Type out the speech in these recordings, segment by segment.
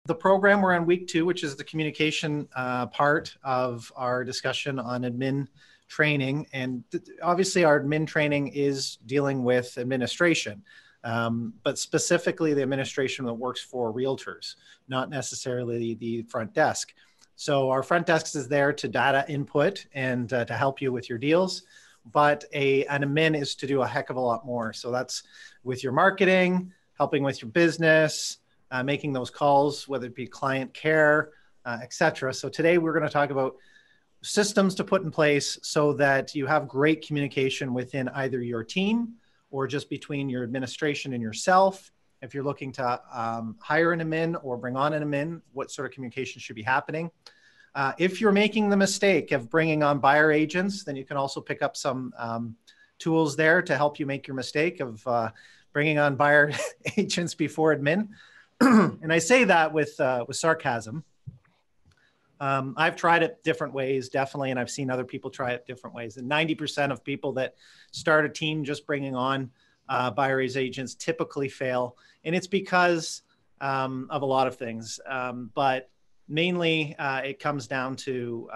the program, we're on week 2, which is the communication part of our discussion on admin training. And obviously our admin training is dealing with administration, but specifically the administration that works for realtors, not necessarily the front desk. So our front desk is there to data input and to help you with your deals. But an admin is to do a heck of a lot more. So that's with your marketing, helping with your business, making those calls, whether it be client care, et cetera. So today we're going to talk about systems to put in place so that you have great communication within either your team or just between your administration and yourself. If you're looking to hire an admin or bring on an admin, what sort of communication should be happening? If you're making the mistake of bringing on buyer agents, then you can also pick up some tools there to help you make your mistake of bringing on buyer agents before admin. And I say that with sarcasm. I've tried it different ways, definitely, and I've seen other people try it different ways. And 90% of people that start a team just bringing on buyer agents typically fail. And it's because of a lot of things. But mainly, it comes down to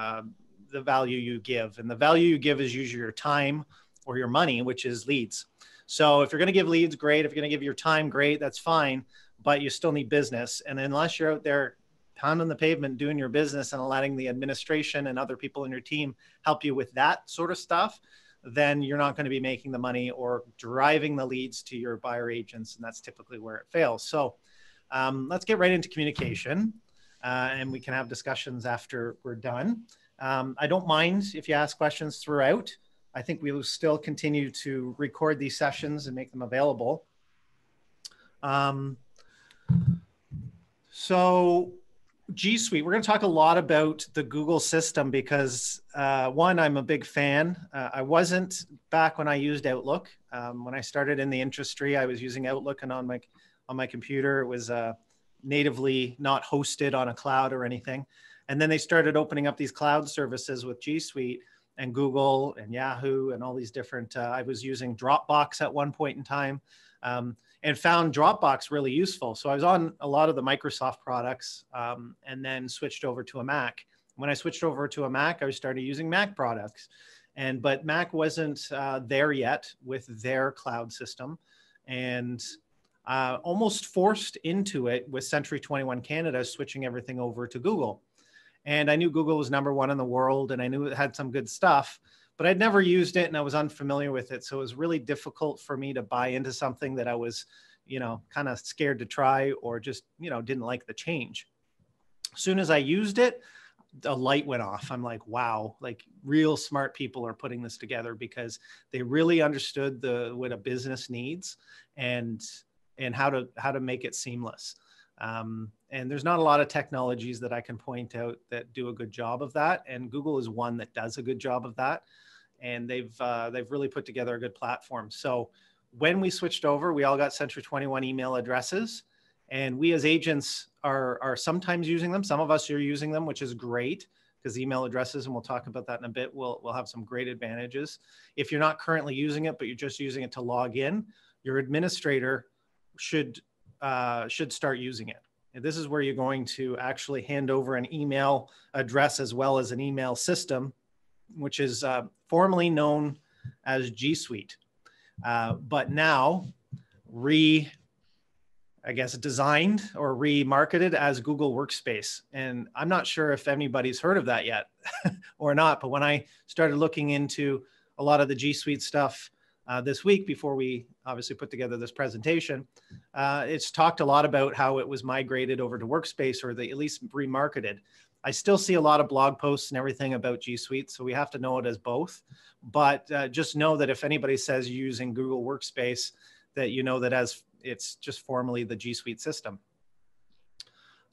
the value you give. And the value you give is usually your time or your money, which is leads. So if you're going to give leads, great. If you're going to give your time, great. That's fine. But you still need business. And unless you're out there pounding the pavement, doing your business and letting the administration and other people in your team help you with that sort of stuff, then you're not going to be making the money or driving the leads to your buyer agents. And that's typically where it fails. So let's get right into communication. And we can have discussions after we're done. I don't mind if you ask questions throughout. I think we will still continue to record these sessions and make them available. So G Suite, we're going to talk a lot about the Google system because one, I'm a big fan. I wasn't back when I used Outlook. When I started in the industry, I was using Outlook, and on my computer, it was natively not hosted on a cloud or anything. And then they started opening up these cloud services with G Suite and Google and Yahoo and all these different, I was using Dropbox at one point in time. And found Dropbox really useful. So I was on a lot of the Microsoft products and then switched over to a Mac. When I switched over to a Mac, I started using Mac products. But Mac wasn't there yet with their cloud system. And almost forced into it with Century 21 Canada switching everything over to Google. And I knew Google was #1 in the world, and I knew it had some good stuff, but I'd never used it and I was unfamiliar with it. So it was really difficult for me to buy into something that I was, kind of scared to try or just, didn't like the change. As soon as I used it, a light went off. I'm like, wow, like real smart people are putting this together because they really understood what a business needs and how to make it seamless. And there's not a lot of technologies that I can point out that do a good job of that. And Google is one that does a good job of that. And they've really put together a good platform. So when we switched over, we all got Century 21 email addresses, and we as agents are sometimes using them. Some of us are using them, which is great because email addresses, and we'll talk about that in a bit, will have some great advantages. If you're not currently using it, but you're just using it to log in, your administrator should start using it. And this is where you're going to actually hand over an email address as well as an email system, which is formerly known as G Suite, but now designed or remarketed as Google Workspace. And I'm not sure if anybody's heard of that yet or not, but when I started looking into a lot of the G Suite stuff this week before we obviously put together this presentation, it's talked a lot about how it was migrated over to Workspace, or they at least remarketed. I still see a lot of blog posts and everything about G Suite, so we have to know it as both. But just know that if anybody says you're using Google Workspace, that you know that as it's just formerly the G Suite system.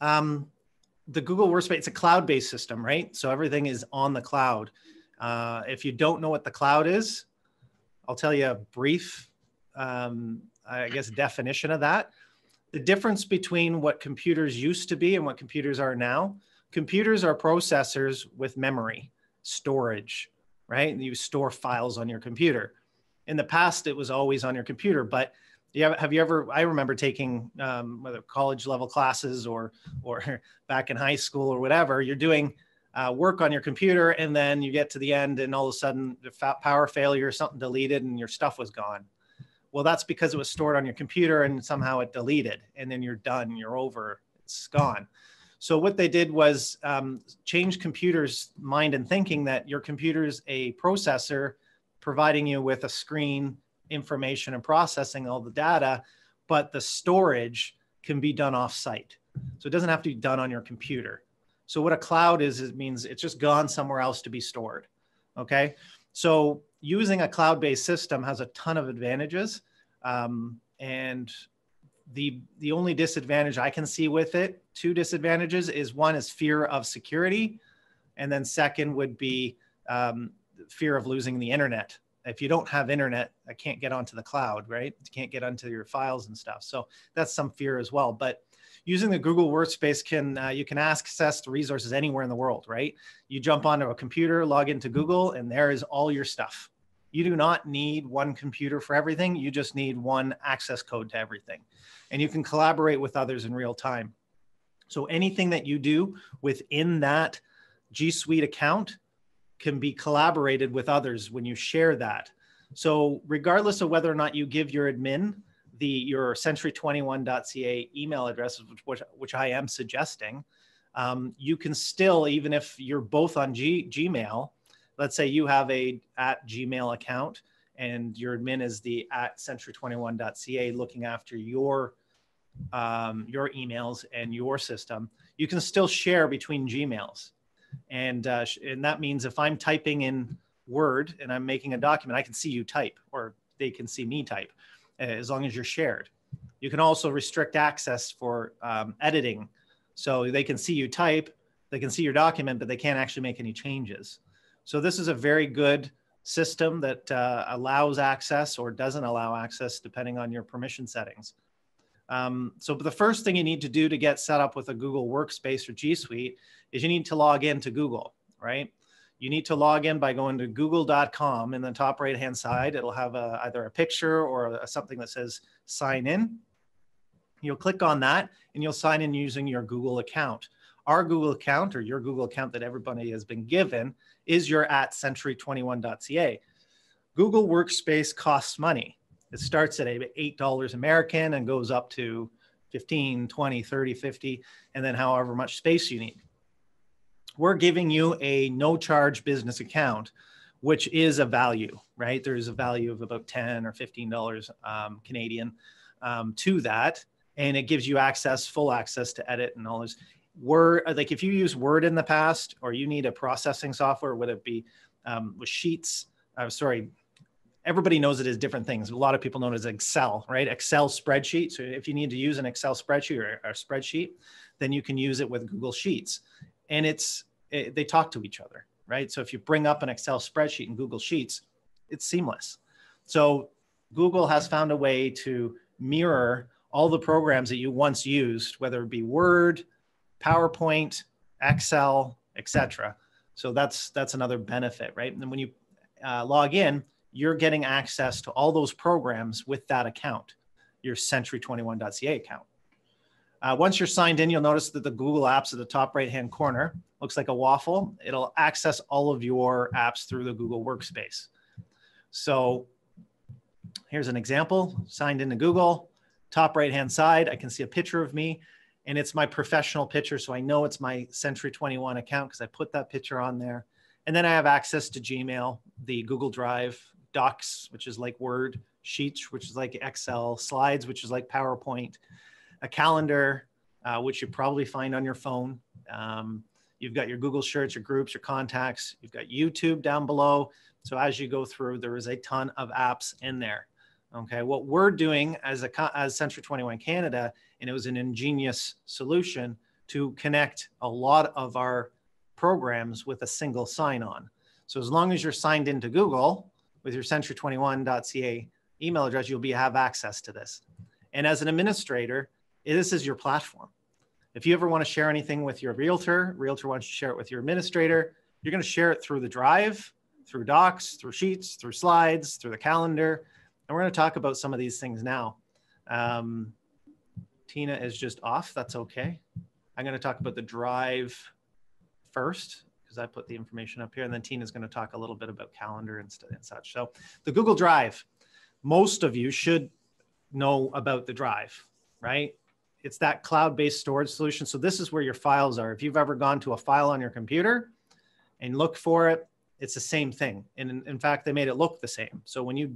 The Google Workspace, it's a cloud-based system, right? So everything is on the cloud. If you don't know what the cloud is, I'll tell you a brief, definition of that. The difference between what computers used to be and what computers are now. Computers are processors with memory, storage, right? You store files on your computer. In the past, it was always on your computer, but have you ever, I remember taking whether college level classes or back in high school or whatever, you're doing work on your computer, and then you get to the end and all of a sudden the power failure, something deleted and your stuff was gone. Well, that's because it was stored on your computer and somehow it deleted, and then you're done, you're over, it's gone. So what they did was change computers' mind and thinking that your computer's a processor providing you with a screen, information, and processing all the data, but the storage can be done off-site. So it doesn't have to be done on your computer. So what a cloud is, it means it's just gone somewhere else to be stored, okay? So using a cloud-based system has a ton of advantages. And the only disadvantage I can see with it, two disadvantages, is one is fear of security. And then second would be fear of losing the internet. If you don't have internet, I can't get onto the cloud, right? You can't get onto your files and stuff. So that's some fear as well. But using the Google Workspace you can access the resources anywhere in the world, right? You jump onto a computer, log into Google, and there is all your stuff. You do not need one computer for everything. You just need one access code to everything. And you can collaborate with others in real time. So anything that you do within that G Suite account can be collaborated with others when you share that. So regardless of whether or not you give your admin your century21.ca email address, which I am suggesting, you can still, even if you're both on Gmail, let's say you have a @Gmail account and your admin is the @century21.ca looking after your emails and your system, you can still share between Gmails. And that means if I'm typing in Word and I'm making a document, I can see you type, or they can see me type, as long as you're shared. You can also restrict access for editing. So they can see you type, they can see your document, but they can't actually make any changes. So this is a very good system that allows access or doesn't allow access depending on your permission settings. So the first thing you need to do to get set up with a Google Workspace or G Suite is you need to log into Google, right? You need to log in by going to google.com. In the top right-hand side, it'll have either a picture or something that says sign in. You'll click on that and you'll sign in using your Google account. Our Google account, or your Google account that everybody has been given, is your @century21.ca. Google Workspace costs money. It starts at $8 American and goes up to 15, 20, 30, 50, and then however much space you need. We're giving you a no charge business account, which is a value, right? There's a value of about $10 or $15 Canadian to that. And it gives you access, full access to edit and all this. Word, like if you use Word in the past, or you need a processing software, would it be with Sheets? Everybody knows it as different things. A lot of people know it as Excel, right? Excel spreadsheet. So if you need to use an Excel spreadsheet or a spreadsheet, then you can use it with Google Sheets. And they talk to each other, right? So if you bring up an Excel spreadsheet in Google Sheets, it's seamless. So Google has found a way to mirror all the programs that you once used, whether it be Word, PowerPoint, Excel, etc. So that's another benefit, right? And then when you log in, you're getting access to all those programs with that account, your century21.ca account. Once you're signed in, you'll notice that the Google apps at the top right-hand corner looks like a waffle. It'll access all of your apps through the Google Workspace. So here's an example, signed into Google, top right-hand side, I can see a picture of me, and it's my professional picture, so I know it's my Century21 account because I put that picture on there. And then I have access to Gmail, the Google Drive, Docs, which is like Word, Sheets, which is like Excel, Slides, which is like PowerPoint, a calendar, which you probably find on your phone. You've got your Google Shirts, your groups, your contacts. You've got YouTube down below. So as you go through, there is a ton of apps in there. Okay, what we're doing as Century21 Canada, and it was an ingenious solution to connect a lot of our programs with a single sign-on. So as long as you're signed into Google with your century21.ca email address, you'll have access to this. And as an administrator, this is your platform. If you ever want to share anything with your realtor wants to share it with your administrator, you're going to share it through the Drive, through Docs, through Sheets, through Slides, through the calendar. And we're going to talk about some of these things now. Tina is just off. That's okay. I'm going to talk about the drive first because I put the information up here, and then Tina's going to talk a little bit about calendar and such. So the Google Drive, most of you should know about the Drive, right? It's that cloud-based storage solution. So this is where your files are. If you've ever gone to a file on your computer and looked for it, it's the same thing. And in fact, they made it look the same. So when you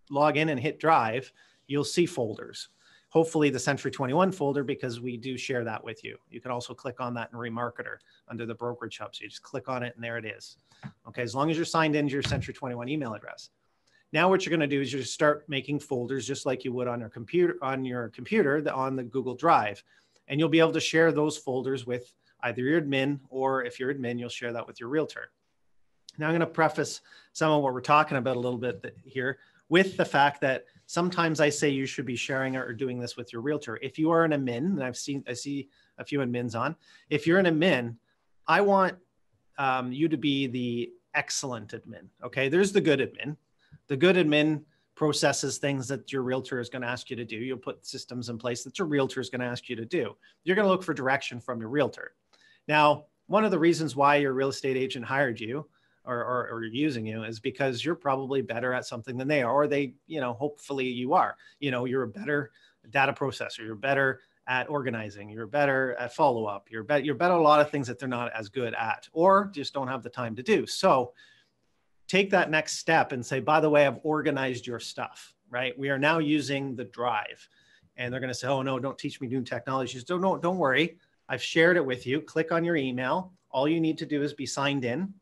log in and hit Drive, you'll see folders. Hopefully the Century 21 folder, because we do share that with you. You can also click on that in Remarketer under the brokerage hub. So you just click on it and there it is. Okay, as long as you're signed into your Century 21 email address. Now what you're going to do is you start making folders just like you would on your computer, on the Google Drive. And you'll be able to share those folders with either your admin, or if you're admin, you'll share that with your realtor. Now I'm going to preface some of what we're talking about a little bit here with the fact that sometimes I say you should be sharing or doing this with your realtor. If you are an admin, and I see a few admins on, if you're an admin, I want you to be the excellent admin. Okay, there's the good admin. The good admin processes things that your realtor is going to ask you to do. You'll put systems in place that your realtor is going to ask you to do. You're going to look for direction from your realtor. Now, one of the reasons why your real estate agent hired you or using you is because you're probably better at something than they are, or they, hopefully you are. You're a better data processor. You're better at organizing. You're better at follow-up. You're better at a lot of things that they're not as good at, or just don't have the time to do. So take that next step and say, by the way, I've organized your stuff, right? We are now using the Drive. And they're going to say, oh, no, don't teach me new technologies. Don't worry. I've shared it with you. Click on your email. All you need to do is be signed in.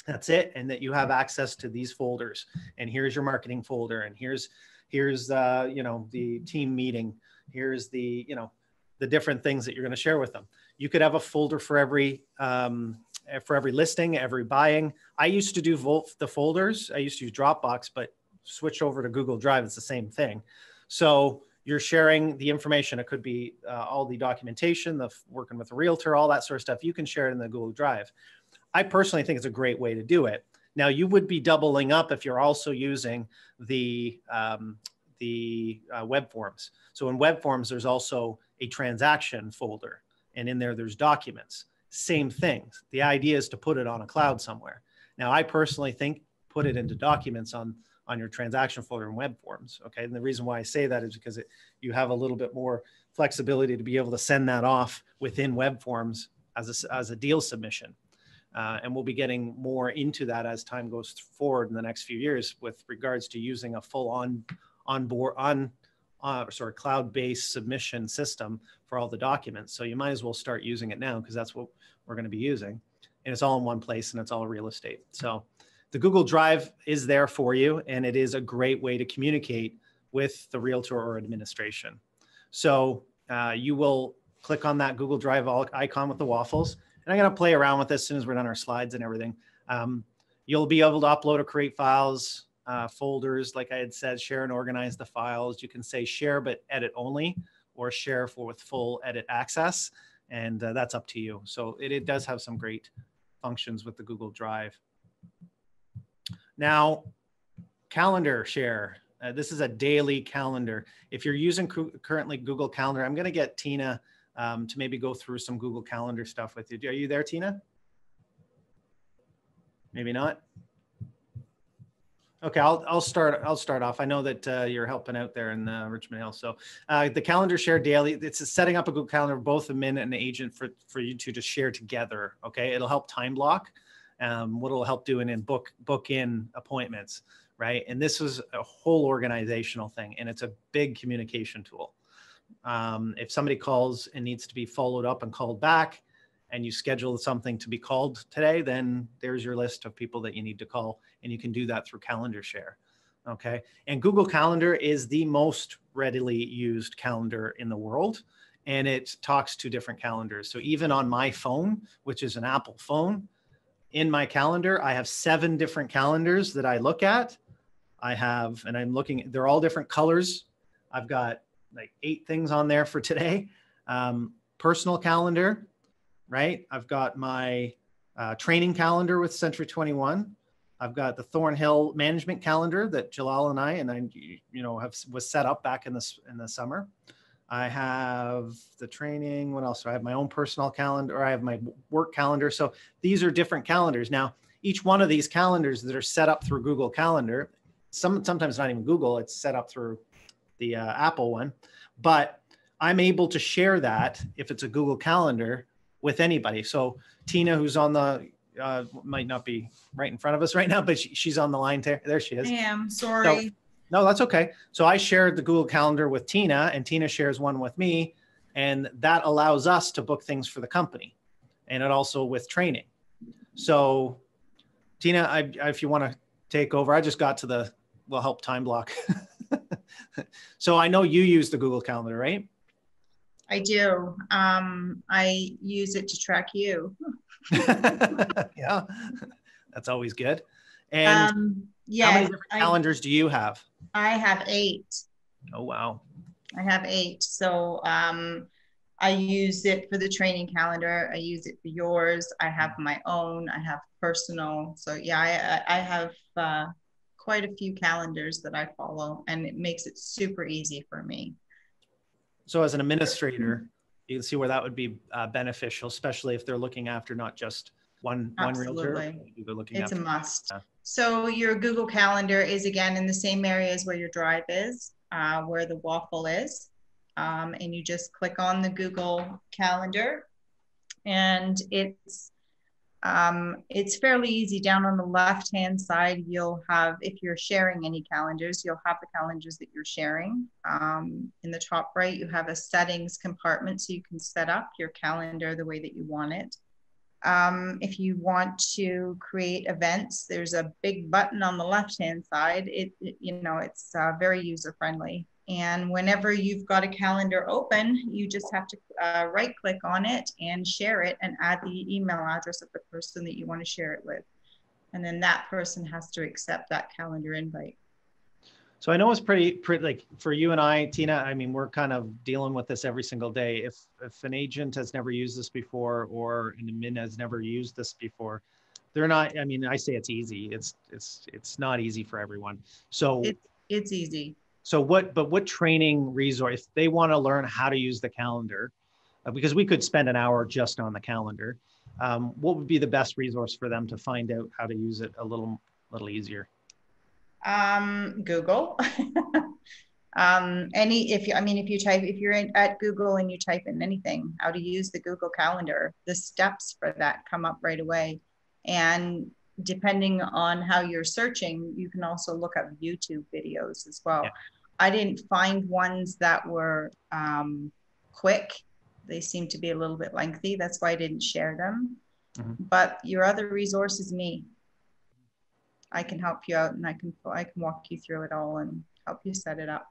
That's it. And that you have access to these folders. And here's your marketing folder. And here's the team meeting. Here's the different things that you're going to share with them. You could have a folder for every listing, every buying. I used to do the folders. I used to use Dropbox, but switch over to Google Drive. It's the same thing. So you're sharing the information. It could be all the documentation, the working with a realtor, all that sort of stuff. You can share it in the Google Drive. I personally think it's a great way to do it. Now you would be doubling up if you're also using the web forms. So in web forms, there's also a transaction folder, and in there's documents. Same things. The idea is to put it on a cloud somewhere. Now, I personally think put it into documents on your transaction folder in web forms. Okay. And the reason why I say that is because you have a little bit more flexibility to be able to send that off within web forms as a deal submission. And we'll be getting more into that as time goes forward in the next few years with regards to using a full cloud-based submission system for all the documents. So you might as well start using it now because that's what we're going to be using. And it's all in one place and it's all real estate. So the Google Drive is there for you, and it is a great way to communicate with the realtor or administration. So you will click on that Google Drive icon with the waffles. And I'm going to play around with this as soon as we're done our slides and everything. You'll be able to upload or create files, folders, like I had said, share and organize the files. You can say share but edit only, or share with full edit access. And that's up to you. So it does have some great functions with the Google Drive. Now, calendar share. This is a daily calendar. If you're using currently Google Calendar, I'm going to get Tina to maybe go through some Google Calendar stuff with you. Are you there, Tina? Maybe not. Okay, I'll start off. I know that you're helping out there in Richmond Hill. So the calendar share daily, it's setting up a Google Calendar, both admin and agent for you two to share together. Okay, it'll help time block. What it'll help doing in book in appointments, right? And this is a whole organizational thing, and it's a big communication tool. If somebody calls and needs to be followed up and called back, and you schedule something to be called today, then there's your list of people that you need to call, and you can do that through Calendar Share. Okay. And Google Calendar is the most readily used calendar in the world, and it talks to different calendars. So even on my phone, which is an Apple phone, in my calendar, I have 7 different calendars that I look at. And I'm looking, they're all different colors. I've got like 8 things on there for today. Personal calendar, right? I've got my training calendar with Century 21. I've got the Thornhill management calendar that Jalal and I was set up back in the summer. I have the training. What else? I have my own personal calendar, or I have my work calendar. So these are different calendars. Now, each one of these calendars that are set up through Google Calendar, sometimes not even Google, it's set up through the Apple one, but I'm able to share that if it's a Google Calendar with anybody. So Tina, who's on the, might not be right in front of us right now, but she's on the line. There she is. I am, sorry. So, no, that's okay. So I shared the Google Calendar with Tina, and Tina shares one with me, and that allows us to book things for the company, and it also with training. So Tina, if you want to take over, I just got to the help time block. So I know you use the Google Calendar, right? I do. I use it to track you. Yeah, that's always good. And yeah, how many different calendars do you have? I have 8. Oh, wow. I have 8. So I use it for the training calendar. I use it for yours. I have my own. I have personal. So yeah, I have quite a few calendars that I follow, and it makes it super easy for me. So as an administrator, you can see where that would be beneficial, especially if they're looking after not just one realtor. It's a must. So your Google Calendar is again in the same areas where your drive is, where the waffle is. And you just click on the Google Calendar, and it's fairly easy. Down on the left-hand side, you'll have, if you're sharing any calendars, you'll have the calendars that you're sharing. In the top right, you have a settings compartment, so you can set up your calendar the way that you want it. If you want to create events, there's a big button on the left-hand side. It's very user-friendly. And whenever you've got a calendar open, you just have to right click on it and share it and add the email address of the person that you want to share it with. And then that person has to accept that calendar invite. So I know it's pretty like for you and I, Tina, I mean, we're kind of dealing with this every single day. If an agent has never used this before, or an admin has never used this before, they're not, I mean, I say it's easy. It's not easy for everyone. So it's easy. So what training resource, if they want to learn how to use the calendar, because we could spend an hour just on the calendar, what would be the best resource for them to find out how to use it a little easier? Google. If you're at Google and you type in anything, how to use the Google Calendar, the steps for that come up right away. And depending on how you're searching, you can also look up YouTube videos as well. Yeah. I didn't find ones that were quick. They seem to be a little bit lengthy. That's why I didn't share them. Mm-hmm. But your other resource is me. I can help you out, and I can walk you through it all and help you set it up.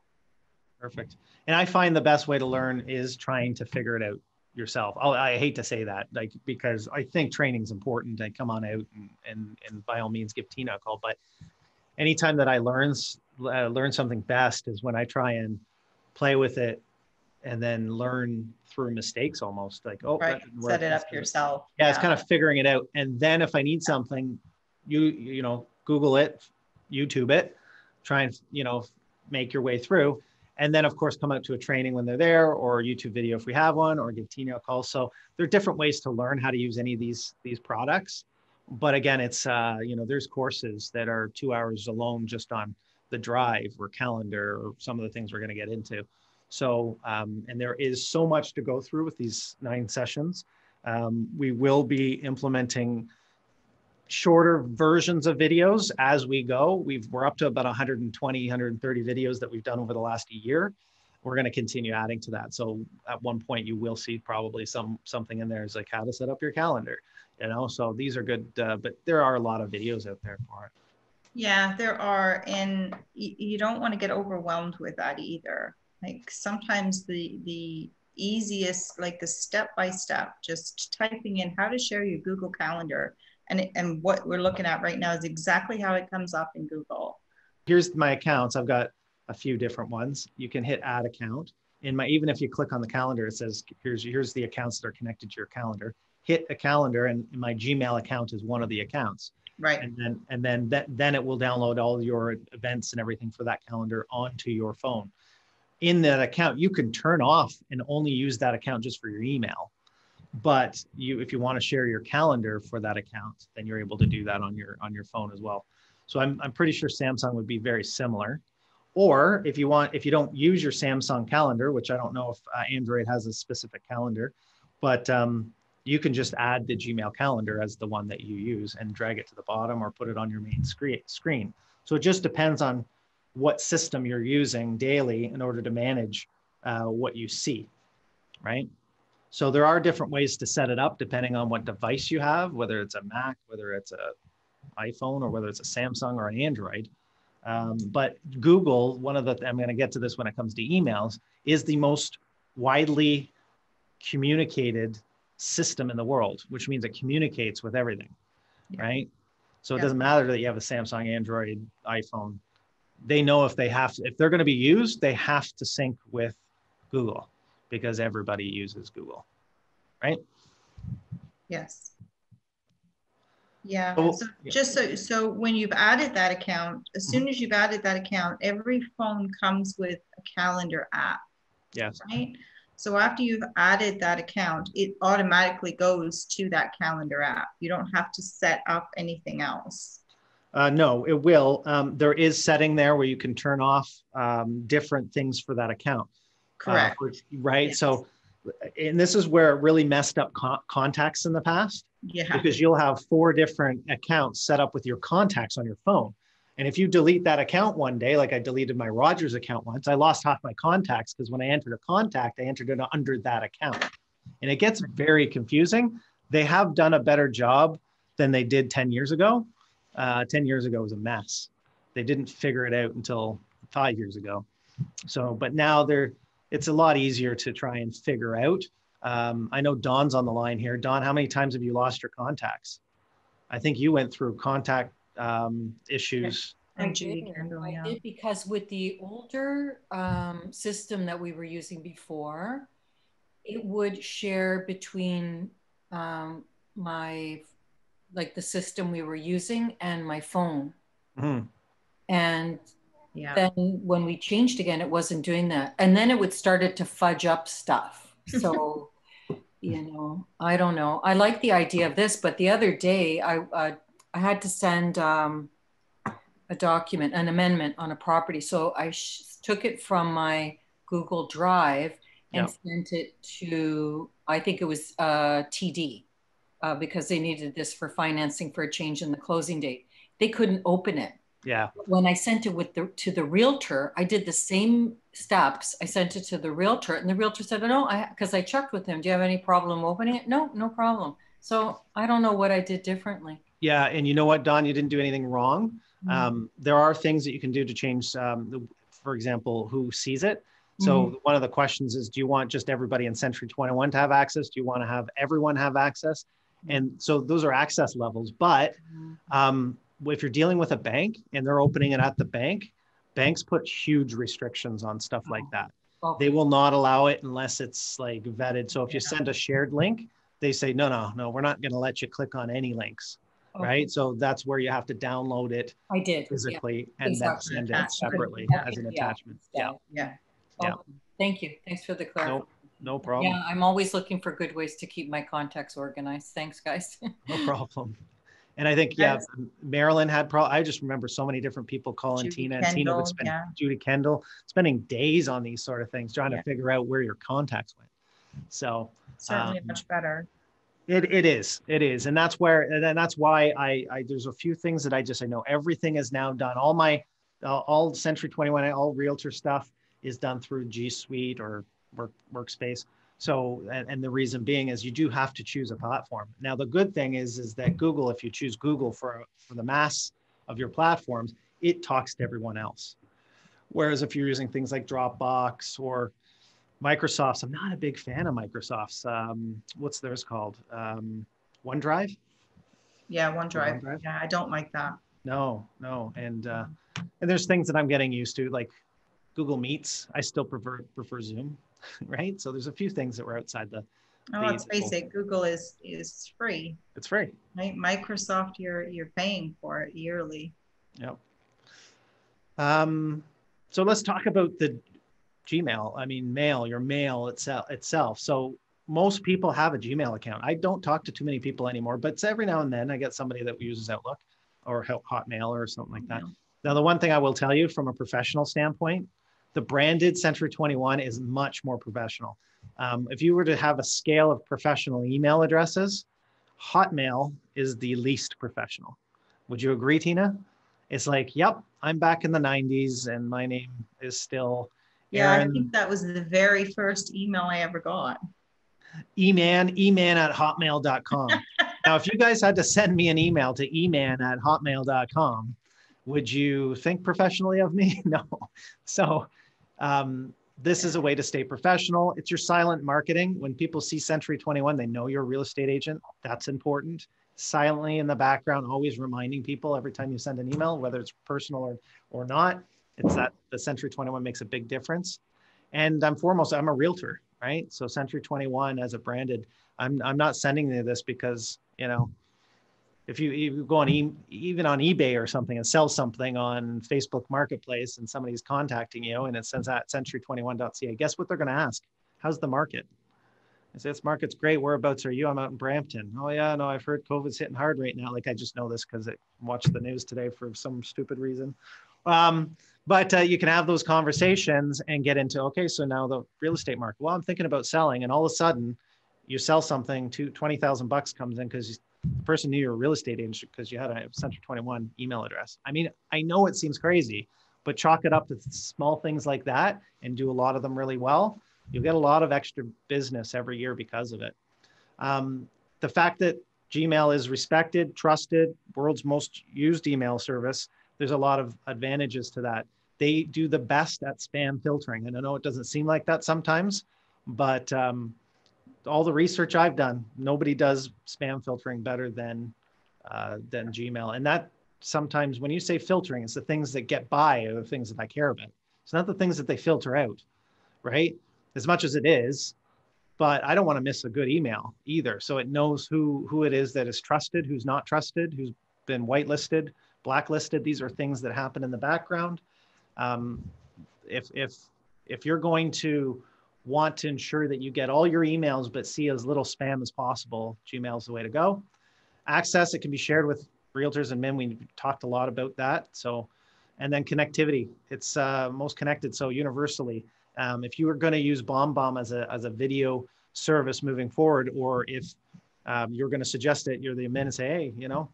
Perfect. And I find the best way to learn is trying to figure it out yourself. I hate to say that, like, because I think training is important. I come on out and by all means give Tina a call. But anytime that I learn something best is when I try and play with it and then learn through mistakes, almost like, oh, right. Set it up yourself. Yeah, it's kind of figuring it out. And then if I need something, you know, Google it, YouTube it, try and, you know, make your way through. And then, of course, come out to a training when they're there, or a YouTube video if we have one, or give Tina a call. So there are different ways to learn how to use any of these products. But again, it's, you know, there's courses that are 2 hours alone just on the drive or calendar or some of the things we're going to get into. So, and there is so much to go through with these 9 sessions. We will be implementing shorter versions of videos as we go. We're up to about 120, 130 videos that we've done over the last year. We're going to continue adding to that. So at one point you will see probably something in there is like how to set up your calendar, you know, so these are good, but there are a lot of videos out there for it. Yeah, there are. And you don't want to get overwhelmed with that either. Like sometimes the easiest, like the step-by-step, just typing in how to share your Google Calendar. And what we're looking at right now is exactly how it comes up in Google. Here's my accounts. I've got a few different ones. You can hit add account. Even if you click on the calendar, it says, here's the accounts that are connected to your calendar. Hit a calendar, and my Gmail account is one of the accounts. Right. Then it will download all your events and everything for that calendar onto your phone. In that account, you can turn off and only use that account just for your email. But if you want to share your calendar for that account, then you're able to do that on your phone as well. So I'm pretty sure Samsung would be very similar. Or if you don't use your Samsung calendar, which I don't know if Android has a specific calendar, but you can just add the Gmail calendar as the one that you use and drag it to the bottom or put it on your main screen. So it just depends on what system you're using daily in order to manage what you see, right? So there are different ways to set it up depending on what device you have, whether it's a Mac, whether it's an iPhone, or whether it's a Samsung or an Android. But Google, I'm going to get to this when it comes to emails, is the most widely communicated system in the world, which means it communicates with everything, right? So it doesn't matter that you have a Samsung, Android, iPhone. They know if they're going to be used, they have to sync with Google because everybody uses Google, right? Yes. Yeah. Oh, so yeah. just so when you've added that account, as soon as you've added that account, every phone comes with a calendar app. Yes. Right. So after you've added that account, it automatically goes to that calendar app. You don't have to set up anything else. No, it will. There is setting there where you can turn off different things for that account. Correct. Right. Yes. So, and this is where it really messed up contacts in the past. Yeah. Because you'll have 4 different accounts set up with your contacts on your phone. And if you delete that account one day, like I deleted my Rogers account once, I lost half my contacts because when I entered a contact, I entered it under that account. And it gets very confusing. They have done a better job than they did 10 years ago. 10 years ago was a mess. They didn't figure it out until 5 years ago. So, but now it's a lot easier to try and figure out. I know Dawn's on the line here. Dawn, how many times have you lost your contacts? I think you went through contact issues. I did because with the older system that we were using before, it would share between the system we were using and my phone. Mm-hmm. And then when we changed again, it wasn't doing that. And then it would started to fudge up stuff. So, I don't know. I like the idea of this, but the other day I had to send a document, an amendment on a property. So I took it from my Google Drive and sent it to, I think it was TD, because they needed this for financing for a change in the closing date. They couldn't open it. Yeah. When I sent it to the realtor, I did the same steps. I sent it to the realtor, and the realtor said, "No, because I checked with him. Do you have any problem opening it?" "No, no problem." So I don't know what I did differently. Yeah, and you know what, Don, you didn't do anything wrong. There are things that you can do to change, for example, who sees it. So one of the questions is, do you want just everybody in Century 21 to have access? Do you want to have everyone have access? And so those are access levels. But if you're dealing with a bank and they're opening it at the bank, banks put huge restrictions on stuff like that. They will not allow it unless it's like vetted. So if you send a shared link, they say, no, we're not going to let you click on any links. Right. So that's where you have to download it physically and then send it separately as an attachment. Yeah. Thank you. Thanks for the clarification. No problem. Yeah, I'm always looking for good ways to keep my contacts organized. Thanks, guys. No problem. And I think, Marilyn had I just remember so many different people calling Judy Tina, Kendall, and Tina would spend, Judy Kendall, spending days on these sort of things, trying to figure out where your contacts went. So certainly much better. It is. And that's why there's a few things that I know everything is now done. All Century 21, all realtor stuff is done through G Suite or Workspace. So, and the reason being is you do have to choose a platform. Now, the good thing is that Google, if you choose Google for the mass of your platforms, it talks to everyone else. Whereas if you're using things like Dropbox or Microsoft's, I'm not a big fan of Microsoft's. What's theirs called? OneDrive? Yeah, OneDrive. Yeah, I don't like that. No. And there's things that I'm getting used to, like Google Meets. I still prefer Zoom, right? So there's a few things that were outside Oh, let's face it, Google is free. It's free. Right? Microsoft, you're paying for it yearly. Yep. So let's talk about the Gmail. I mean, your mail itself. So most people have a Gmail account. I don't talk to too many people anymore, but it's every now and then I get somebody that uses Outlook or Hotmail or something like that. Now, the one thing I will tell you from a professional standpoint, the branded Century 21 is much more professional. If you were to have a scale of professional email addresses, Hotmail is the least professional. Would you agree, Tina? It's like, yep, I'm back in the 90s and my name is still Eryn. I think that was the very first email I ever got. eman@hotmail.com. Now, if you guys had to send me an email to eman@hotmail.com, would you think professionally of me? No. So this is a way to stay professional. It's your silent marketing. When people see Century 21, they know you're a real estate agent. That's important. Silently in the background, always reminding people every time you send an email, whether it's personal or not, it's that the Century 21 makes a big difference. And I'm a realtor, right? So Century 21 as a branded, I'm not sending you this because, you know, if you go on even on eBay or something and sell something on Facebook Marketplace and somebody's contacting you and it says at century21.ca, guess what they're going to ask? How's the market? I say, this market's great. Whereabouts are you? I'm out in Brampton. Oh yeah, no, I've heard COVID's hitting hard right now. Like I just know this because I watched the news today for some stupid reason. But you can have those conversations and get into, okay, so now the real estate market, well, I'm thinking about selling. And all of a sudden you sell something to $20,000 comes in because the person knew you're a real estate agent because you had a Century 21 email address. I mean, I know it seems crazy, but chalk it up to small things like that and do a lot of them really well. You'll get a lot of extra business every year because of it. The fact that Gmail is respected, trusted, world's most used email service, there's a lot of advantages to that. They do the best at spam filtering. And I know it doesn't seem like that sometimes, but all the research I've done, nobody does spam filtering better than Gmail. And that sometimes when you say filtering, it's the things that get by are the things that I care about. It's not the things that they filter out, right? As much as it is, but I don't want to miss a good email either. So it knows who it is that is trusted, who's not trusted, who's been whitelisted, blacklisted. These are things that happen in the background. If you're going to want to ensure that you get all your emails but see as little spam as possible, Gmail is the way to go. Access, it can be shared with realtors and men. We talked a lot about that. So, and then connectivity, it's most connected. So universally, if you were going to use BombBomb as a video service moving forward, or if you're going to suggest it, you're the admin and say, hey, you know,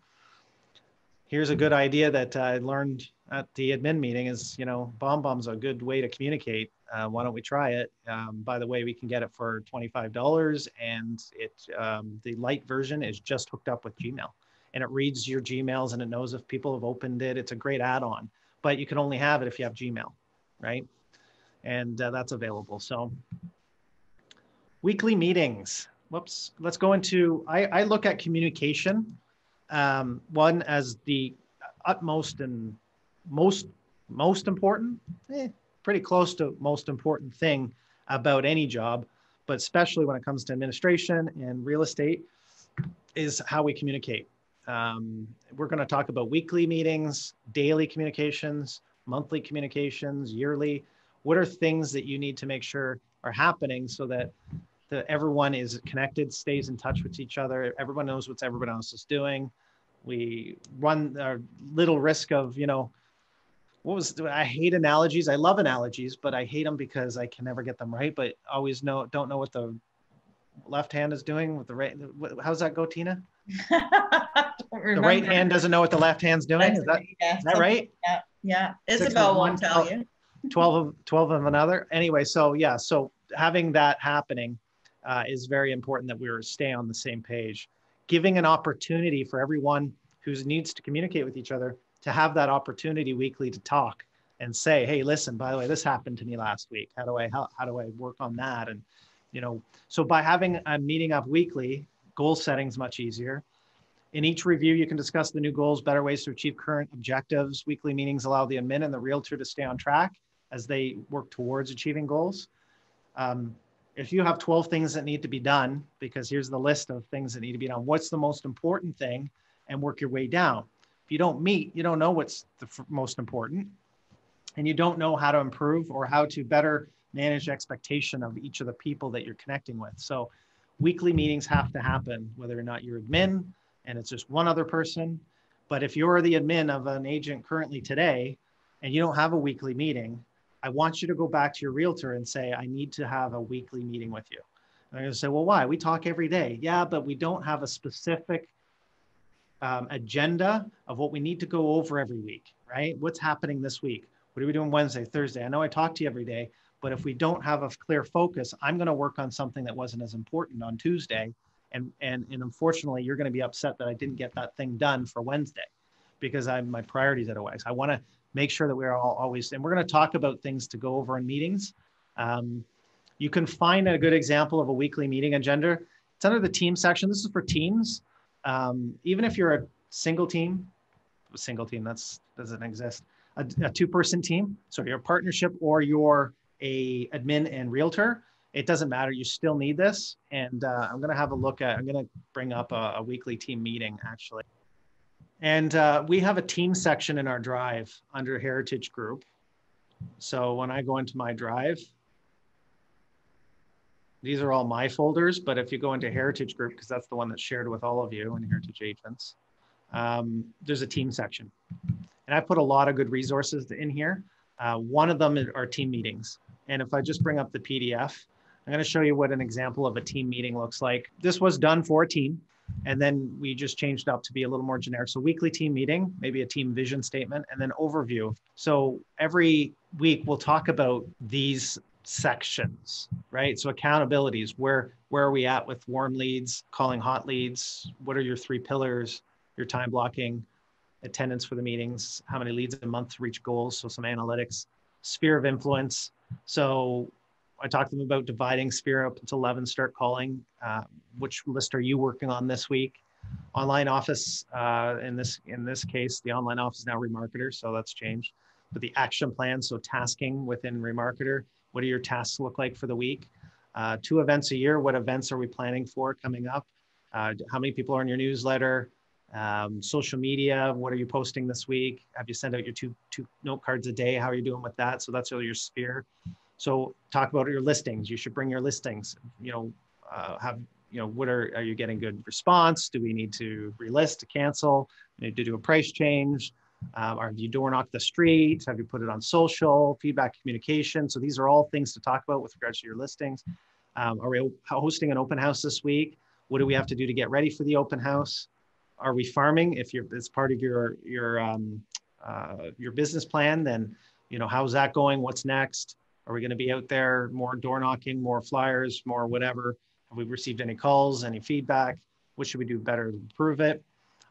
here's a good idea that I learned at the admin meeting is, you know, BombBomb's a good way to communicate. Why don't we try it? By the way, we can get it for $25 and the light version is just hooked up with Gmail and it reads your Gmails and it knows if people have opened it. It's a great add-on, but you can only have it if you have Gmail, right? And that's available. So weekly meetings. Whoops. Let's go into, I look at communication, one as the utmost and most important, pretty close to most important thing about any job, but especially when it comes to administration and real estate is how we communicate. We're going to talk about weekly meetings, daily communications, monthly communications, yearly. What are things that you need to make sure are happening so that everyone is connected, stays in touch with each other, everyone knows what everyone else is doing. We run a little risk of, you know, I hate analogies. I love analogies, but I hate them because I can never get them right, but always don't know what the left hand is doing with the right. How's that go, Tina? The right hand doesn't know what the left hand's doing. Is that right? Yeah. Isabel won't tell you. 12 of another. Anyway, so yeah, so having that happening is very important that we stay on the same page. Giving an opportunity for everyone who needs to communicate with each other to have that opportunity weekly to talk and say, hey, listen, by the way, this happened to me last week. How do I work on that? And, you know, so by having a meeting up weekly, goal setting is much easier. In each review, you can discuss the new goals, better ways to achieve current objectives. Weekly meetings allow the admin and the realtor to stay on track as they work towards achieving goals. If you have 12 things that need to be done, because here's the list of things that need to be done, what's the most important thing, and work your way down. If you don't meet, you don't know what's the most important, and you don't know how to improve or how to better manage expectation of each of the people that you're connecting with. So weekly meetings have to happen, whether or not you're admin and it's just one other person. But if you're the admin of an agent currently today and you don't have a weekly meeting, I want you to go back to your realtor and say, I need to have a weekly meeting with you. And they're going to say, well, why? We talk every day. Yeah, but we don't have a specific agenda of what we need to go over every week, right? What's happening this week? What are we doing Wednesday, Thursday? I know I talk to you every day, but if we don't have a clear focus, I'm going to work on something that wasn't as important on Tuesday. And unfortunately, you're going to be upset that I didn't get that thing done for Wednesday because my priorities otherwise. I want to make sure that we're all always, and we're going to talk about things to go over in meetings. You can find a good example of a weekly meeting agenda. It's under the team section. This is for teams. Even if you're a single team, that doesn't exist. A two-person team, so you're a partnership or you're a admin and realtor, it doesn't matter. You still need this. And I'm going to bring up a weekly team meeting actually. And we have a team section in our drive under Heritage Group. So when I go into my drive, these are all my folders, but if you go into Heritage Group, because that's the one that's shared with all of you and Heritage agents, there's a team section. And I put a lot of good resources in here. One of them are team meetings. And if I just bring up the PDF, I'm going to show you what an example of a team meeting looks like. This was done for a team, and then we just changed it up to be a little more generic. So weekly team meeting, maybe a team vision statement, and then overview. So every week we'll talk about these sections, right? So accountabilities, where are we at with warm leads, calling hot leads? What are your 3 pillars, your time blocking, attendance for the meetings, how many leads a month to reach goals, so some analytics, sphere of influence. So I talked to them about dividing sphere up into 11, start calling. Which list are you working on this week? Online office, in this case, the online office is now Remarketer, so that's changed. But the action plan, so tasking within Remarketer, what do your tasks look like for the week? 2 events a year, what events are we planning for coming up? How many people are in your newsletter? Social media, what are you posting this week? Have you sent out your two note cards a day? How are you doing with that? So that's really your sphere. So talk about your listings. You should bring your listings, what are you getting good response? Do we need to relist, to cancel? Need to do a price change? Are you door knock the street? Have you put it on social? Feedback communication. So these are all things to talk about with regards to your listings. Are we hosting an open house this week? What do we have to do to get ready for the open house? Are we farming? If it's part of your business plan, then how's that going? What's next? Are we going to be out there more door knocking, more flyers, more whatever? Have we received any calls, any feedback? What should we do better to improve it?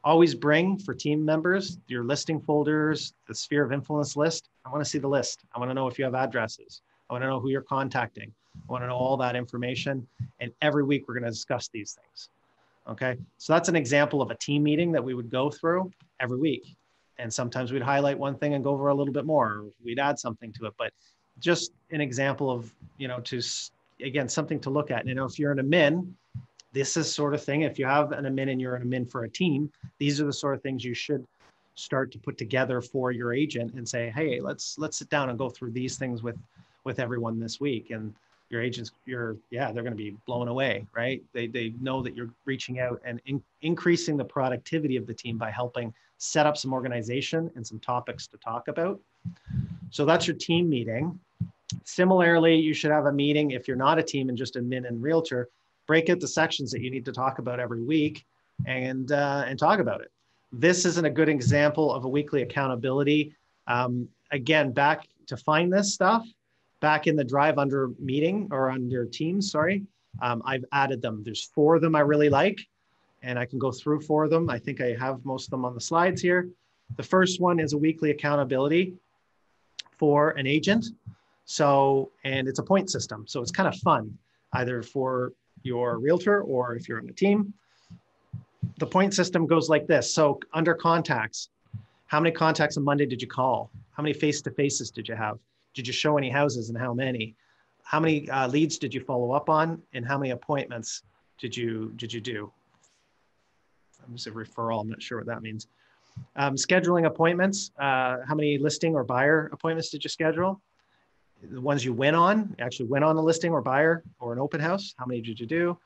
Always bring for team members your listing folders, the sphere of influence list. I want to see the list. I want to know if you have addresses. I want to know who you're contacting. I want to know all that information. And every week we're going to discuss these things. Okay, so that's an example of a team meeting that we would go through every week. And sometimes we'd highlight one thing and go over a little bit more, or we'd add something to it, but just an example of, again, something to look at. If you're an admin, this is sort of thing. If you have an admin and you're an admin for a team, these are the sort of things you should start to put together for your agent and say, hey, let's sit down and go through these things with everyone this week. And your agents, they're going to be blown away, right? They know that you're reaching out and increasing the productivity of the team by helping set up some organization and some topics to talk about. So that's your team meeting. Similarly, you should have a meeting if you're not a team and just admin and realtor, break out the sections that you need to talk about every week and talk about it. This isn't a good example of a weekly accountability. Again, back to find this stuff, back in the drive under meeting or under teams, I've added them. There's 4 of them I really like, and I can go through 4 of them. I think I have most of them on the slides here. The first one is a weekly accountability for an agent. And it's a point system. So it's kind of fun, either for your realtor or if you're on a team. The point system goes like this. So under contacts, how many contacts on Monday did you call? How many face-to-faces did you have? Did you show any houses and how many? how many leads did you follow up on, and how many appointments did you do? I'm just a referral. I'm not sure what that means. Scheduling appointments. How many listing or buyer appointments did you schedule? The ones you went on, actually went on a listing or buyer or an open house. How many did you do?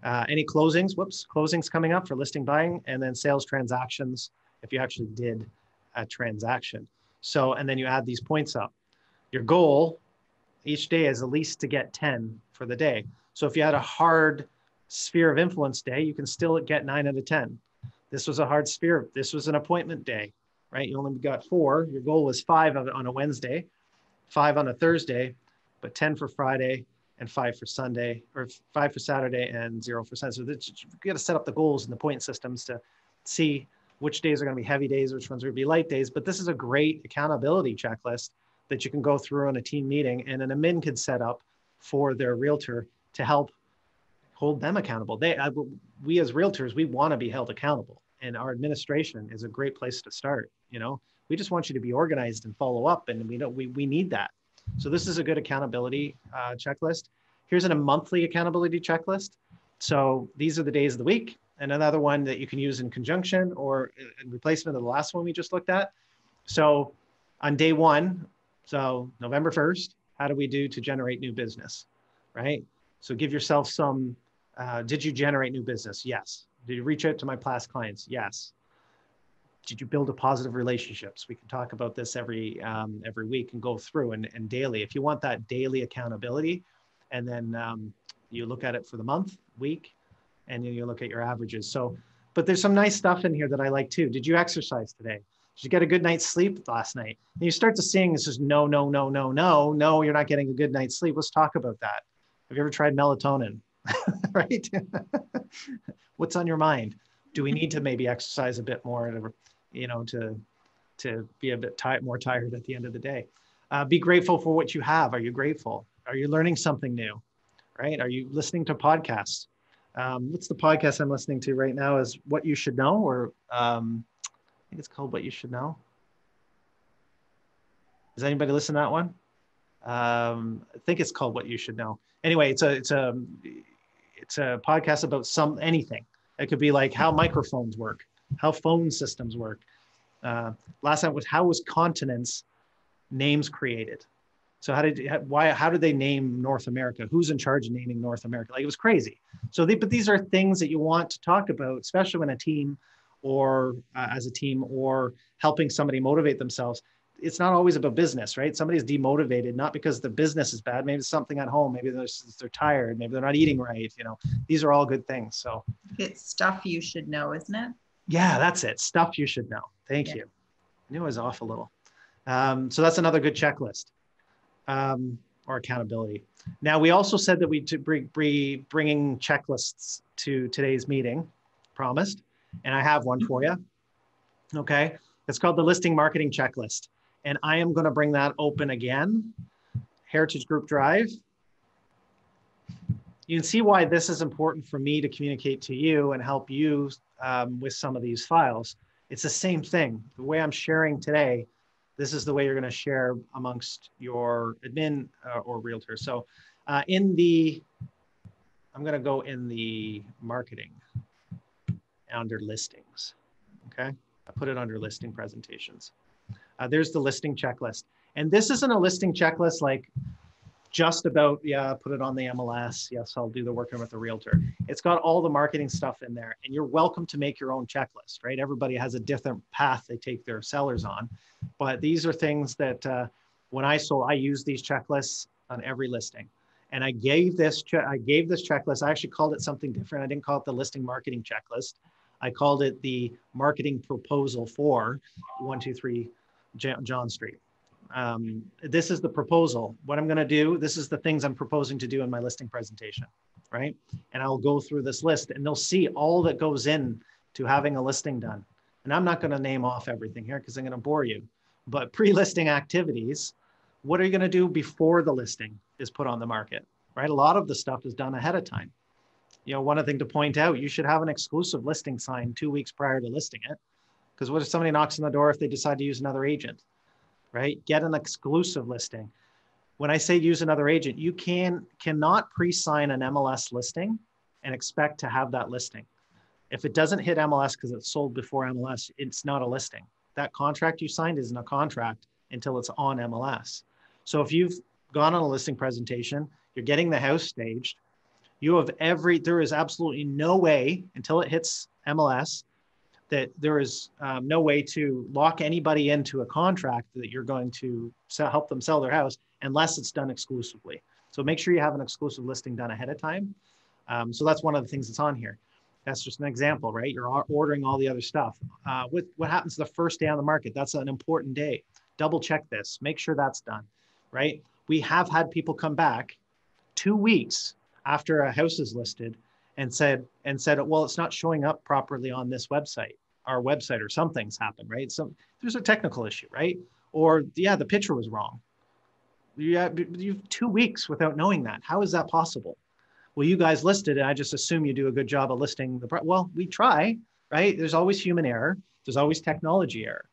Any closings? Closings coming up for listing, buying, and then sales transactions if you actually did a transaction. So, and then you add these points up. Your goal each day is at least to get 10 for the day. So if you had a hard sphere of influence day, you can still get 9 out of 10. This was a hard sphere. This was an appointment day, right? You only got 4. Your goal was 5 on a Wednesday, 5 on a Thursday, but 10 for Friday and 5 for Sunday, or 5 for Saturday and 0 for Sunday. So you got to set up the goals and the point systems to see which days are going to be heavy days, which ones are going to be light days. But this is a great accountability checklist that you can go through in a team meeting, and an admin could set up for their realtor to help hold them accountable. We as realtors, we want to be held accountable, and our administration is a great place to start. You know, we just want you to be organized and follow up, and we need that. So this is a good accountability checklist. Here's a monthly accountability checklist. So these are the days of the week, and another one that you can use in conjunction or in replacement of the last one we just looked at. So on day 1, so November 1st, how do we do to generate new business, right? So give yourself some, did you generate new business? Yes. Did you reach out to my past clients? Yes. Did you build a positive relationships? We can talk about this every week and go through and daily. If you want that daily accountability, and then you look at it for the month, week, and then you look at your averages. So, but there's some nice stuff in here that I like too. Did you exercise today? Did you get a good night's sleep last night? And you start to sing, it's just no, you're not getting a good night's sleep. Let's talk about that. Have you ever tried melatonin? Right? What's on your mind? Do we need to maybe exercise a bit more, to be a bit more tired at the end of the day? Be grateful for what you have. Are you grateful? Are you learning something new? Right? Are you listening to podcasts? What's the podcast I'm listening to right now is What You Should Know, or I think it's called What You Should Know. Does anybody listen to that one? I think it's called What You Should Know. Anyway, it's a podcast about anything. It could be like how microphones work, how phone systems work. Last time was how was continents names created? So how did they name North America? Who's in charge of naming North America? Like, it was crazy. So but these are things that you want to talk about, especially when a team or as a team, or helping somebody motivate themselves. It's not always about business, right? Somebody's demotivated, not because the business is bad. Maybe it's something at home. Maybe they're tired. Maybe they're not eating right. These are all good things. So it's stuff you should know, isn't it? Yeah, that's it. Stuff you should know. Thank you. I knew I was off a little. So that's another good checklist, or accountability. Now, we also said that we'd be bringing checklists to today's meeting, promised, and I have one for you. Okay, it's called the Listing Marketing Checklist. And I am going to bring that open again. Heritage Group Drive. You can see why this is important for me to communicate to you and help you with some of these files. It's the same thing. The way I'm sharing today, this is the way you're going to share amongst your admin or realtor. So I'm going to go in the marketing under listings. Okay, I put it under listing presentations. There's the listing checklist. And this isn't a listing checklist like just about, yeah, put it on the MLS. Yes, I'll do the working with the realtor. It's got all the marketing stuff in there, and you're welcome to make your own checklist, right? Everybody has a different path they take their sellers on. But these are things that when I sold, I used these checklists on every listing. And I gave this checklist, I actually called it something different. I didn't call it the listing marketing checklist. I called it the marketing proposal for 123 John Street. This is the proposal. What I'm going to do, this is the things I'm proposing to do in my listing presentation, right? And I'll go through this list, and they'll see all that goes in to having a listing done. And I'm not going to name off everything here because I'm going to bore you. But pre-listing activities, what are you going to do before the listing is put on the market, right? A lot of the stuff is done ahead of time. One thing to point out, you should have an exclusive listing signed 2 weeks prior to listing it. Because what if somebody knocks on the door if they decide to use another agent, right? Get an exclusive listing. When I say use another agent, you cannot pre-sign an MLS listing and expect to have that listing. If it doesn't hit MLS because it's sold before MLS, it's not a listing. That contract you signed isn't a contract until it's on MLS. So if you've gone on a listing presentation, you're getting the house staged, there is absolutely no way until it hits MLS that there is no way to lock anybody into a contract that you're going to help them sell their house unless it's done exclusively. So make sure you have an exclusive listing done ahead of time. So that's one of the things that's on here. That's just an example, right? You're ordering all the other stuff. What happens the first day on the market? That's an important day. Double check this, make sure that's done, right? We have had people come back 2 weeks after a house is listed and said, well, it's not showing up properly on this website, our website, or something's happened, right? So there's a technical issue, right? Or yeah, the picture was wrong. You've 2 weeks without knowing that. How is that possible? Well, you guys listed it. I just assume you do a good job of listing well, we try, right? There's always human error. There's always technology error.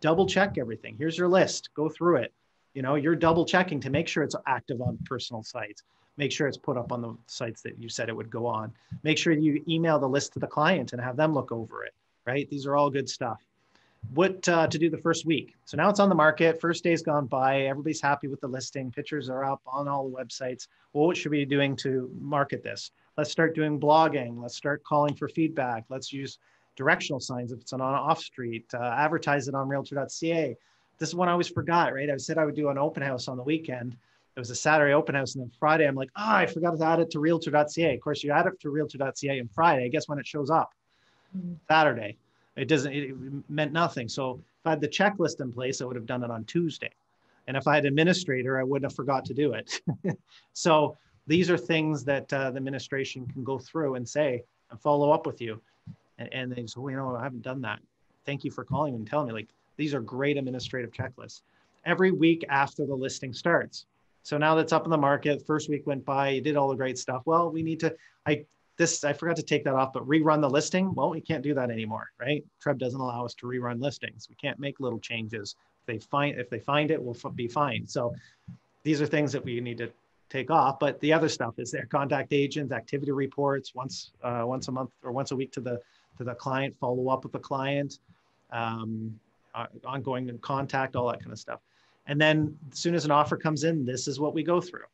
Double check everything. Here's your list. Go through it. You know, you're double checking to make sure it's active on personal sites. Make sure it's put up on the sites that you said it would go on. Make sure you email the list to the client and have them look over it, right? These are all good stuff. What to do the first week. So now it's on the market. First day's gone by. Everybody's happy with the listing. Pictures are up on all the websites. Well, what should we be doing to market this? Let's start doing blogging. Let's start calling for feedback. Let's use directional signs if it's on off street. Advertise it on realtor.ca. This is one I always forgot, right? I said I would do an open house on the weekend. It was a Saturday open house, and then Friday, I'm like, I forgot to add it to realtor.ca. Of course, you add it to realtor.ca on Friday. Guess when it shows up? Saturday. It meant nothing. So if I had the checklist in place, I would have done it on Tuesday. And if I had an administrator, I wouldn't have forgot to do it. So these are things that the administration can go through and say and follow up with you. And they say, well, you know, I haven't done that. Thank you for calling and telling me. Like, these are great administrative checklists. Every week after the listing starts. So now that's up in the market, first week went by, you did all the great stuff. Well, we need to, I forgot to take that off, but rerun the listing. Well, we can't do that anymore, right? TREB doesn't allow us to rerun listings. We can't make little changes. If they find it, we'll be fine. So these are things that we need to take off, but the other stuff is there. Contact agents, activity reports, once a month or once a week to the client, follow up with the client, ongoing contact, all that kind of stuff. And then as soon as an offer comes in, this is what we go through,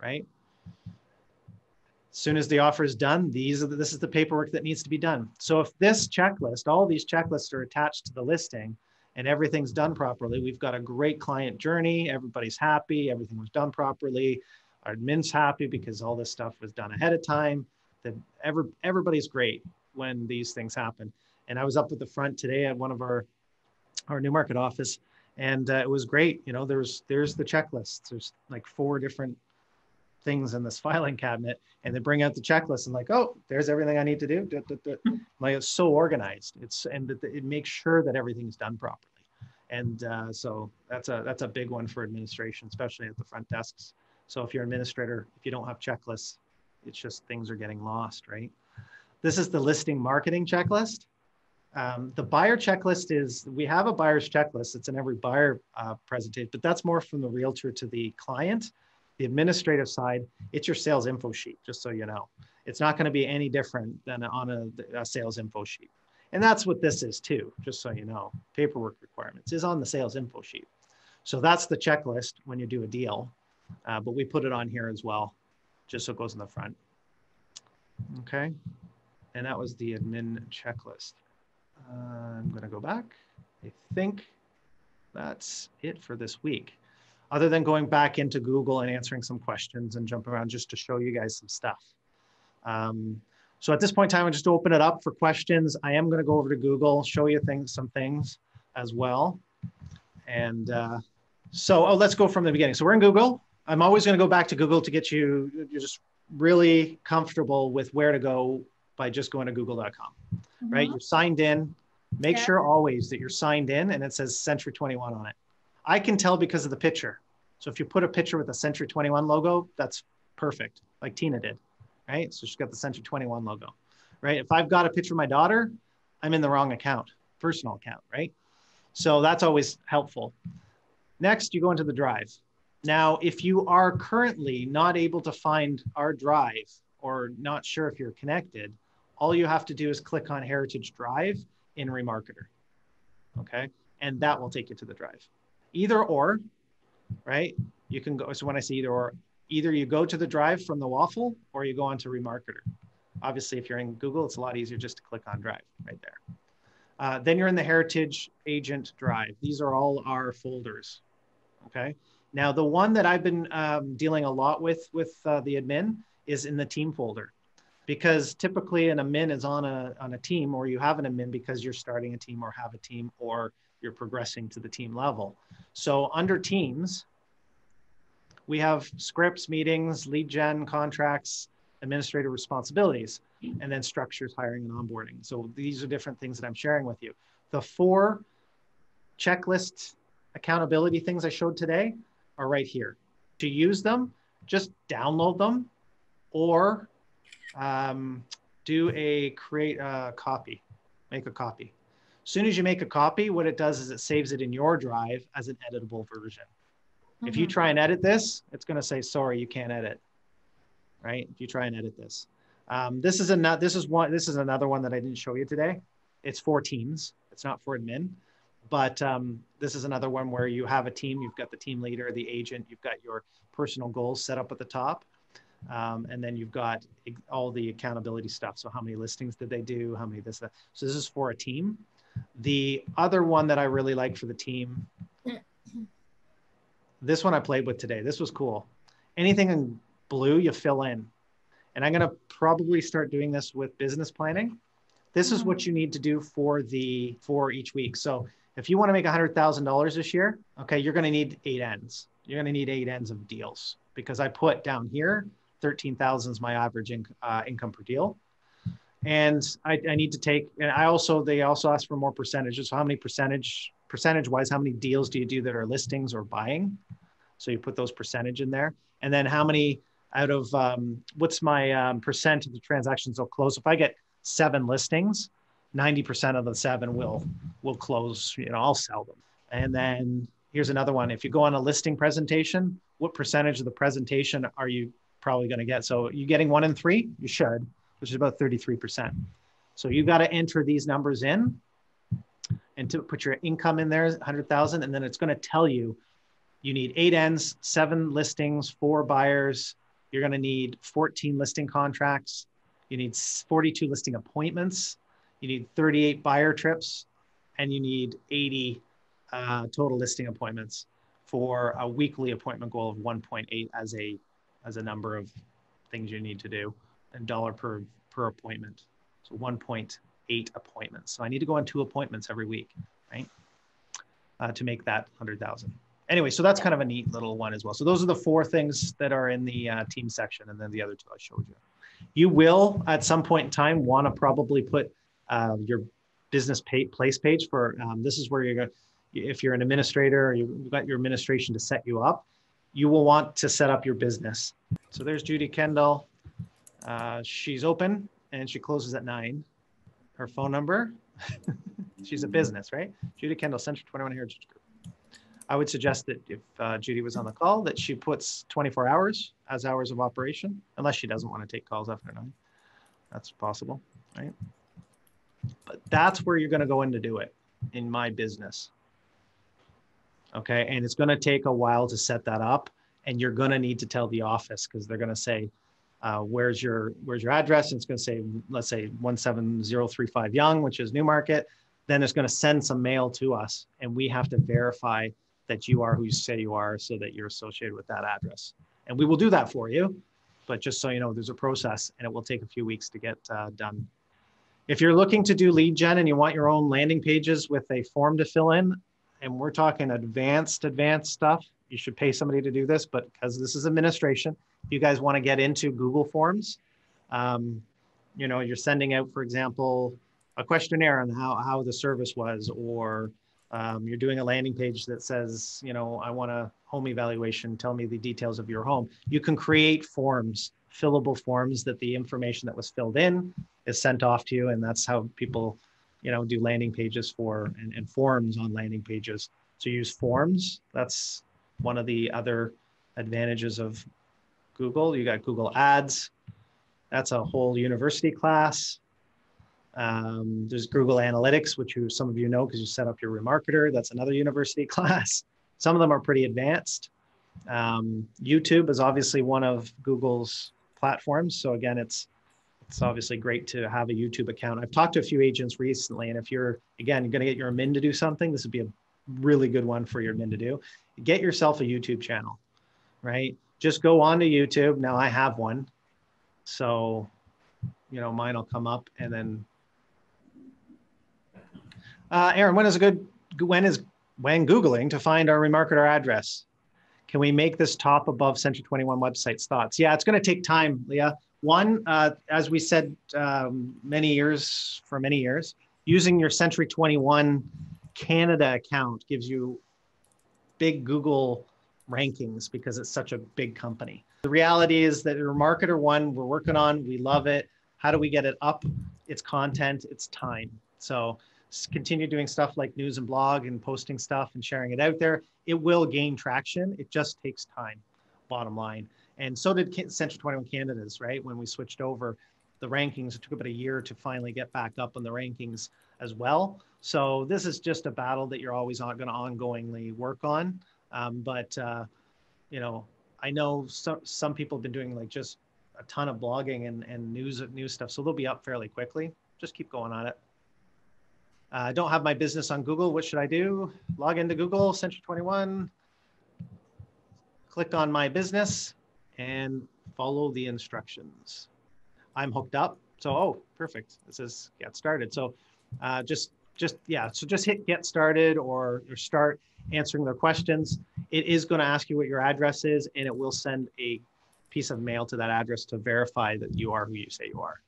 right? As soon as the offer is done, this is the paperwork that needs to be done. So if this checklist, all these checklists are attached to the listing and everything's done properly, we've got a great client journey. Everybody's happy. Everything was done properly. Our admin's happy because all this stuff was done ahead of time. That everybody's great when these things happen. And I was up at the front today at one of our Newmarket office, and it was great. You know, there's the checklists. There's like 4 different things in this filing cabinet, and they bring out the checklist and like, oh, there's everything I need to do. Like, it's so organized. It makes sure that everything's done properly. And so that's a big one for administration, especially at the front desks. So if you're an administrator, if you don't have checklists, it's just things are getting lost, right? This is the listing marketing checklist. The buyer checklist we have a buyer's checklist. It's in every buyer presentation, but that's more from the realtor to the client. The administrative side, it's your sales info sheet, just so you know. It's not going to be any different than on a sales info sheet. And that's what this is too, just so you know. Paperwork requirements is on the sales info sheet. So that's the checklist when you do a deal, but we put it on here as well, just so it goes in the front. Okay, and that was the admin checklist. I'm going to go back. I think that's it for this week, other than going back into Google and answering some questions and jumping around just to show you guys some stuff. So at this point in time, I'll just open it up for questions. I am going to go over to Google, show you some things as well. And let's go from the beginning. So we're in Google. I'm always going to go back to Google to get you're just really comfortable with where to go by just going to google.com, right? You're signed in. Make sure always that you're signed in and it says Century 21 on it. I can tell because of the picture. So if you put a picture with a Century 21 logo, that's perfect, like Tina did, right? So she's got the Century 21 logo, right? If I've got a picture of my daughter, I'm in the wrong account, personal account, right? So that's always helpful. Next, you go into the drive. Now, if you are currently not able to find our drive or not sure if you're connected, all you have to do is click on Heritage Drive in Remarketer, okay? And that will take you to the drive. Either or, right? You can go, so when I say either or, either you go to the drive from the waffle or you go onto Remarketer. Obviously, if you're in Google, it's a lot easier just to click on Drive right there. Then you're in the Heritage Agent Drive. These are all our folders, okay? Now, the one that I've been dealing a lot with the admin is in the team folder, because typically an admin is on a team, or you have an admin because you're starting a team or have a team, or you're progressing to the team level. So under teams, we have scripts, meetings, lead gen, contracts, administrative responsibilities, and then structures, hiring, and onboarding. So these are different things that I'm sharing with you. The 4 checklist accountability things I showed today are right here. To use them, just download them or create a copy, make a copy. As soon as you make a copy, what it does is it saves it in your drive as an editable version. If you try and edit this, it's going to say, sorry, you can't edit, right? If you try and edit this. This is another one that I didn't show you today. It's for teams. It's not for admin, but this is another one where you have a team. You've got the team leader, the agent. You've got your personal goals set up at the top. And then you've got all the accountability stuff. So how many listings did they do? How many this, that. So this is for a team. The other one that I really like for the team, this one I played with today. This was cool. Anything in blue, you fill in. And I'm going to probably start doing this with business planning. This is what you need to do for each week. So if you want to make $100,000 this year, okay, you're going to need 8 ends. You're going to need 8 ends of deals, because I put down here, 13,000 is my average income per deal. And I need to take, and they also ask for more percentages. So how many percentage-wise, how many deals do you do that are listings or buying? So you put those percentage in there. And then how many out of, what's my percent of the transactions will close? If I get 7 listings, 90% of the 7 will close, I'll sell them. And then here's another one. If you go on a listing presentation, what percentage of the presentation are you probably going to get? So you getting 1 in 3? You should, which is about 33%. So you got to enter these numbers in and to put your income in there, 100,000. And then it's going to tell you, you need 8 ends, 7 listings, 4 buyers. You're going to need 14 listing contracts. You need 42 listing appointments. You need 38 buyer trips, and you need 80 total listing appointments for a weekly appointment goal of 1.8 as a number of things you need to do, and dollar per appointment. So 1.8 appointments. So I need to go on 2 appointments every week, right? To make that 100,000. Anyway, so that's kind of a neat little one as well. So those are the 4 things that are in the team section, and then the other 2 I showed you. You will, at some point in time, want to probably put your business place page for, this is where you're going to, if you're an administrator or you've got your administration to set you up, you will want to set up your business. So there's Judy Kendall. She's open and she closes at 9. Her phone number, she's a business, right? Judy Kendall, Central 21 Heritage Group. I would suggest that if Judy was on the call, that she puts 24 hours as hours of operation, unless she doesn't want to take calls after 9. That's possible, right? But that's where you're going to go in to do it in my business. Okay, and it's going to take a while to set that up, and you're going to need to tell the office, because they're going to say, where's your address? And it's going to say, let's say 17035 Yonge, which is Newmarket. Then it's going to send some mail to us, and we have to verify that you are who you say you are, so that you're associated with that address. And we will do that for you, but just so you know, there's a process, and it will take a few weeks to get done. If you're looking to do lead gen and you want your own landing pages with a form to fill in, and we're talking advanced stuff, you should pay somebody to do this, but because this is administration, if you guys want to get into Google Forms, you're sending out, for example, a questionnaire on how the service was, or you're doing a landing page that says, I want a home evaluation, tell me the details of your home. You can create forms, fillable forms, that the information that was filled in is sent off to you. And that's how people, do landing pages and forms on landing pages. So use forms. That's one of the other advantages of Google. You got Google Ads. That's a whole university class. There's Google Analytics, which some of you know because you set up your remarketer. That's another university class. Some of them are pretty advanced. YouTube is obviously one of Google's platforms. So again, it's obviously great to have a YouTube account. I've talked to a few agents recently, and if you're going to get your admin to do something, this would be a really good one for your admin to do. Get yourself a YouTube channel, right? Just go onto YouTube. Now I have one. So, you know, mine will come up, and then Eryn, when Googling to find our remarketer address? Can we make this top above Century 21 website's thoughts? Yeah, it's going to take time, Leah. One, as we said for many years, using your Century 21 Canada account gives you big Google rankings because it's such a big company. The reality is that Remarketer One, we're working on, we love it. How do we get it up? It's content, it's time. So continue doing stuff like news and blog and posting stuff and sharing it out there. It will gain traction. It just takes time, bottom line. And so did Century 21 Canada's, right? When we switched over the rankings, it took about a year to finally get back up on the rankings as well. So this is just a battle that you're always going to ongoingly work on. You know, I know some people have been doing like just a ton of blogging and news stuff. So they'll be up fairly quickly. Just keep going on it. I don't have my business on Google. What should I do? Log into Google, Century 21, click on my business and follow the instructions. I'm hooked up. So, oh, perfect. It says get started. So just hit get started or start answering their questions. It is going to ask you what your address is, and it will send a piece of mail to that address to verify that you are who you say you are.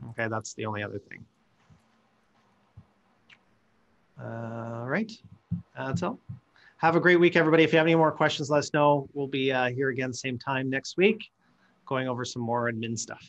Okay, that's the only other thing. All right, that's all. Have a great week, everybody. If you have any more questions, let us know. We'll be here again same time next week, going over some more admin stuff.